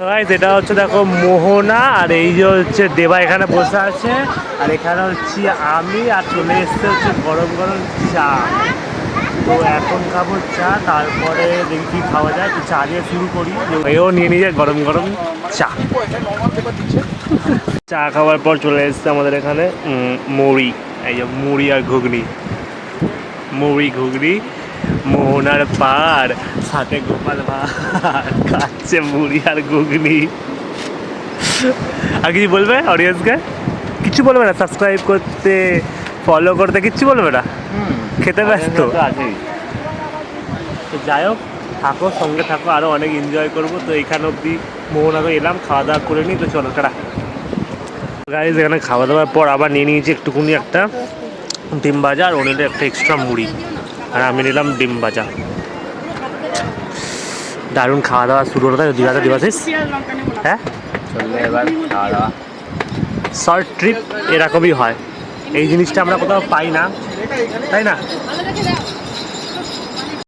Guys এটা হচ্ছে দেখো মোহনা, আর এই যে হচ্ছে দেবা এখানে বসে আছে, আর এখানে হচ্ছে আমি, আর চলে এসছে হচ্ছে গরম গরম চা। তো এখন খাবো চা, তারপরে দেখি কি খাওয়া যায়। তো চা দিয়ে শুরু করি। এও নিয়ে নিয়ে যায় গরম গরম চা। চা খাওয়ার পর চলে এসছে আমাদের এখানে মুড়ি, এই যে মুড়ি আর ঘুগনি, মুড়ি ঘুগনি, মোহনার পার, সাথে গোপাল ভাঁড় খাচ্ছে মুড়ি আর ঘুগনি। আর কিছু বলবে অডিয়েন্সকে? কিছু বলবে না? সাবস্ক্রাইব করতে, ফলো করতে কিচ্ছু বলবে না? খেতে ব্যস্ত আছেই। তো যাই হোক, থাকো, সঙ্গে থাকো, আরও অনেক এনজয় করবো। তো এখানে অবধি মোহনাকে এলাম, খাওয়া দাওয়া করে নিই। তো চলো টাটা গাইজ। এখানে খাওয়া দাওয়ার পর আবার নিয়ে নিয়েছি একটুকুনি একটা ডিম ভাজা, আর ও নিলে একটা এক্সট্রা মুড়ি, আর আমি নিলাম ডিম ভাজা। দারুণ খাওয়া দাওয়া শুরু হলো, তাই দীঘাতে দিবাশিস? হ্যাঁ, চললে এবার খাওয়া দাওয়া। শর্ট ট্রিপ এরকমই হয়, এই জিনিসটা আমরা কোথাও পাই না, তাই না?